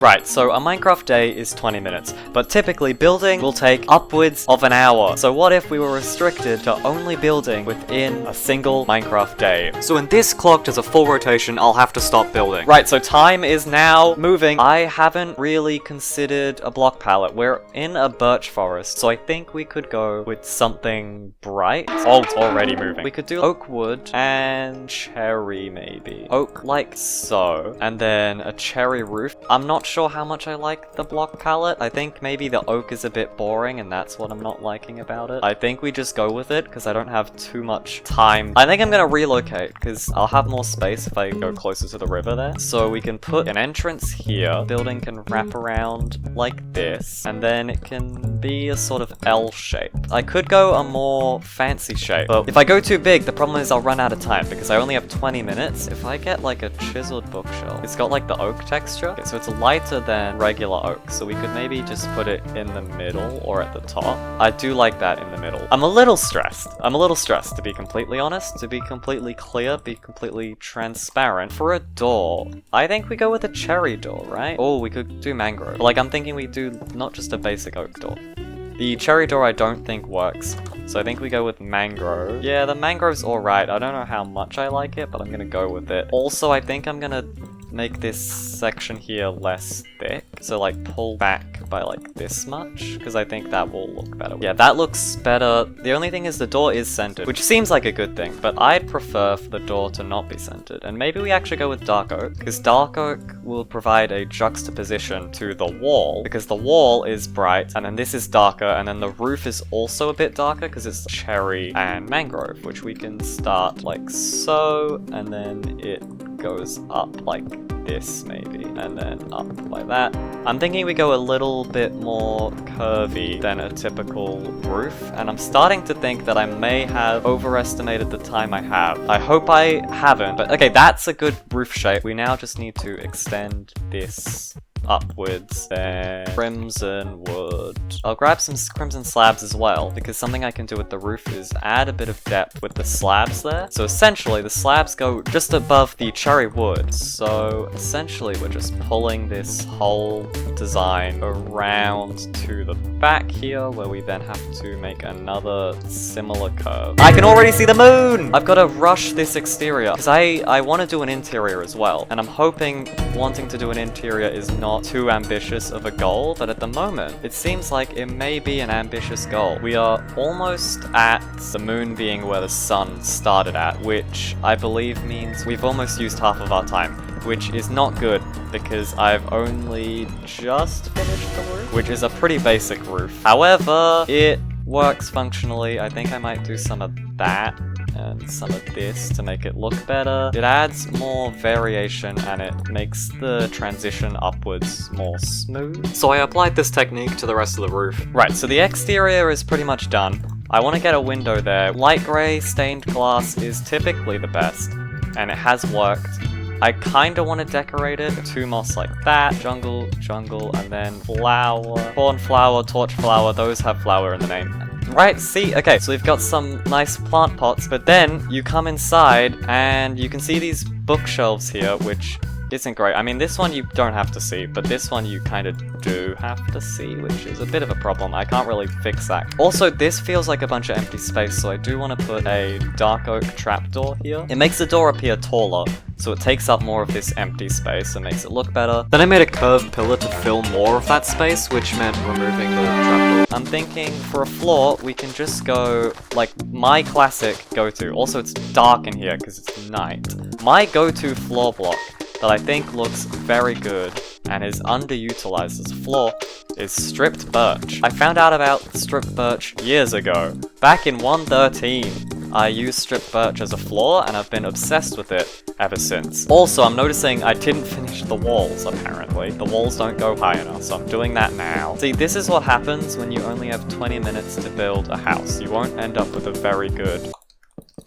Right, so a Minecraft day is 20 minutes, but typically building will take upwards of an hour. So what if we were restricted to only building within a single Minecraft day? So when this clock does a full rotation, I'll have to stop building. Right, so time is now moving. I haven't really considered a block palette. We're in a birch forest, so I think we could go with something bright. Oh, it's already moving. We could do oak wood and cherry maybe. Oak like so, and then a cherry roof. I'm not sure how much I like the block palette. I think maybe the oak is a bit boring and that's what I'm not liking about it. I think we just go with it because I don't have too much time. I think I'm gonna relocate because I'll have more space if I go closer to the river there. So we can put an entrance here. Building can wrap around like this, and then it can be a sort of L shape. I could go a more fancy shape, but if I go too big, the problem is I'll run out of time because I only have 20 minutes. If I get like a chiseled bookshelf, it's got like the oak texture. Okay, so it's lighter than regular oak, so we could maybe just put it in the middle or at the top. I do like that in the middle. I'm a little stressed. To be completely honest, to be completely clear, be completely transparent. For a door, I think we go with a cherry door, right? Oh, we could do mangrove. But, like, I'm thinking we do not just a basic oak door. The cherry door I don't think works, so I think we go with mangrove. Yeah, the mangrove's alright. I don't know how much I like it, but I'm gonna go with it. Also, I think I'm gonna make this section here less thick, so like pull back by like this much, because I think that will look better. Yeah, that looks better. The only thing is the door is centered, which seems like a good thing, but I'd prefer for the door to not be centered, and maybe we actually go with dark oak, because dark oak will provide a juxtaposition to the wall, because the wall is bright, and then this is darker, and then the roof is also a bit darker, because it's cherry and mangrove, which we can start like so, and then it goes up like this maybe, and then up like that. I'm thinking we go a little bit more curvy than a typical roof, and I'm starting to think that I may have overestimated the time I have. I hope I haven't, but okay, that's a good roof shape. We now just need to extend this upwards, then crimson wood. I'll grab some crimson slabs as well, because something I can do with the roof is add a bit of depth with the slabs there. So essentially the slabs go just above the cherry wood, so essentially we're just pulling this whole design around to the back here, where we then have to make another similar curve. I can already see the moon! I've got to rush this exterior, because I want to do an interior as well, and I'm hoping wanting to do an interior is not too ambitious of a goal, but at the moment it seems like it may be an ambitious goal. We are almost at the moon being where the sun started at, which I believe means we've almost used half of our time, which is not good because I've only just finished the roof, which is a pretty basic roof. However, it works functionally. I think I might do some of that and some of this to make it look better. It adds more variation and it makes the transition upwards more smooth. So I applied this technique to the rest of the roof. Right, so the exterior is pretty much done. I want to get a window there. Light grey stained glass is typically the best, and it has worked. I kinda want to decorate it. Two moss like that. Jungle, and then flower. Cornflower, torch flower, those have flower in the name. Right, see, okay, so we've got some nice plant pots, but then you come inside and you can see these bookshelves here, which isn't great. I mean, this one you don't have to see, but this one you kind of do have to see, which is a bit of a problem. I can't really fix that. Also, this feels like a bunch of empty space, so I do want to put a dark oak trapdoor here. It makes the door appear taller, so it takes up more of this empty space and makes it look better. Then I made a curved pillar to fill more of that space, which meant removing the trapdoor. I'm thinking for a floor, we can just go like my classic go-to. Also, it's dark in here because it's night. My go-to floor block that I think looks very good and is underutilized as a floor is stripped birch. I found out about stripped birch years ago. Back in 1.13, I used stripped birch as a floor and I've been obsessed with it ever since. Also, I'm noticing I didn't finish the walls, apparently. The walls don't go high enough, so I'm doing that now. See, this is what happens when you only have 20 minutes to build a house. You won't end up with a very good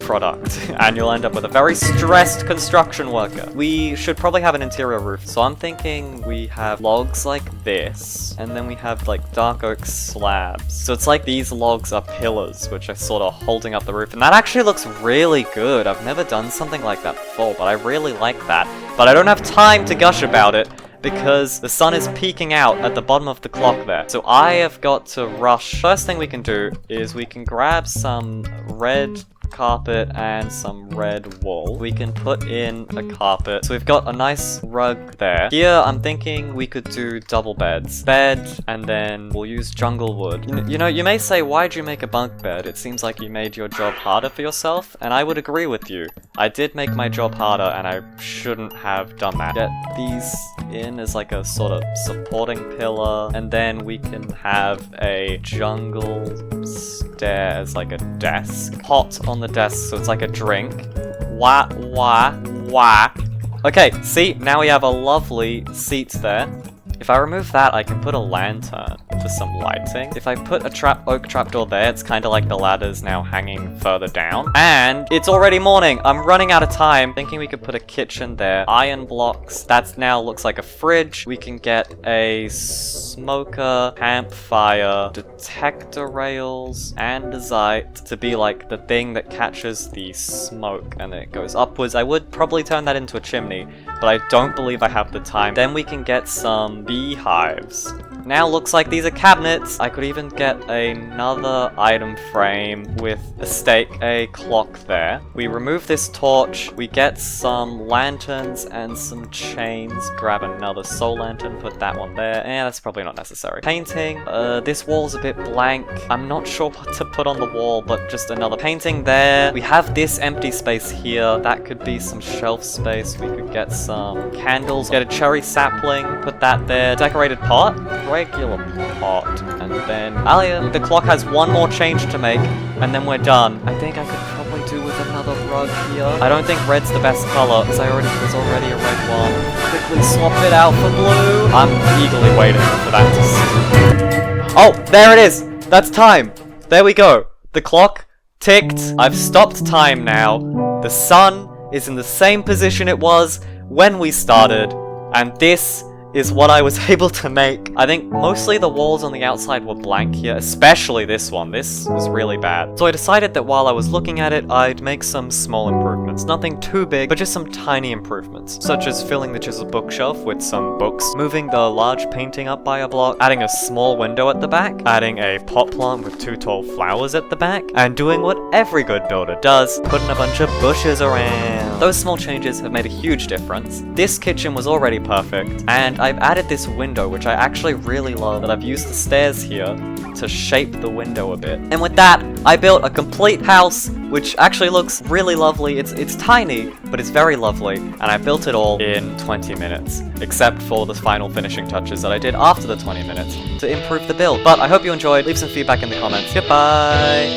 product, and you'll end up with a very stressed construction worker. We should probably have an interior roof, so I'm thinking we have logs like this, and then we have like dark oak slabs. So it's like these logs are pillars, which are sort of holding up the roof, and that actually looks really good. I've never done something like that before, but I really like that. But I don't have time to gush about it, because the sun is peeking out at the bottom of the clock there. So I have got to rush. First thing we can do is we can grab some red carpet and some red wool. We can put in a carpet. So we've got a nice rug there. Here, I'm thinking we could do double beds. Bed, and then we'll use jungle wood. You know, you may say, why'd you make a bunk bed? It seems like you made your job harder for yourself, and I would agree with you. I did make my job harder, and I shouldn't have done that. Get these in as like a sort of supporting pillar, and then we can have a jungle stair as like a desk. Pot on the desk, so it's like a drink. Wah, wah, wah. Okay, see, now we have a lovely seat there. If I remove that, I can put a lantern for some lighting. If I put a oak trapdoor there, it's kind of like the ladder's now hanging further down. And it's already morning. I'm running out of time. Thinking we could put a kitchen there. Iron blocks. That now looks like a fridge. We can get a smoker, campfire, detector rails, andesite to be like the thing that catches the smoke and then it goes upwards. I would probably turn that into a chimney, but I don't believe I have the time. Then we can get some beehives. Now looks like these are cabinets. I could even get another item frame with a stake, a clock there. We remove this torch. We get some lanterns and some chains. Grab another soul lantern, put that one there. That's probably not necessary. Painting. This wall's a bit blank. I'm not sure what to put on the wall, but just another painting there. We have this empty space here. That could be some shelf space. We could get some candles. Get a cherry sapling, put that there. Decorated pot. Regular pot, and then the clock has one more change to make, and then we're done. I think I could probably do with another rug here. I don't think red's the best color, because there's already a red one. Quickly swap it out for blue. I'm eagerly waiting for that to see. Oh, there it is! That's time! There we go. The clock ticked. I've stopped time now. The sun is in the same position it was when we started, and this is what I was able to make. I think mostly the walls on the outside were blank here, especially this one. This was really bad. So I decided that while I was looking at it, I'd make some small improvements. Nothing too big, but just some tiny improvements, such as filling the chisel bookshelf with some books, moving the large painting up by a block, adding a small window at the back, adding a pot plant with 2 tall flowers at the back, and doing what every good builder does, putting a bunch of bushes around. Those small changes have made a huge difference. This kitchen was already perfect, and I've added this window, which I actually really love, that I've used the stairs here to shape the window a bit. And with that, I built a complete house, which actually looks really lovely. It's tiny, but it's very lovely, and I built it all in 20 minutes, except for the final finishing touches that I did after the 20 minutes to improve the build. But I hope you enjoyed. Leave some feedback in the comments. Goodbye!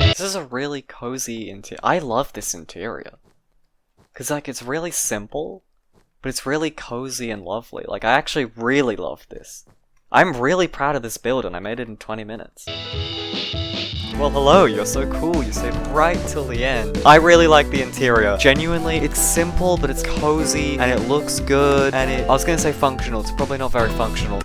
This is a really cozy interior. I love this interior. Because, like, it's really simple, but it's really cozy and lovely. Like, I actually really love this. I'm really proud of this build, and I made it in 20 minutes. Well, hello, you're so cool. You stayed right till the end. I really like the interior. Genuinely, it's simple, but it's cozy, and it looks good, and I was gonna say functional. It's probably not very functional.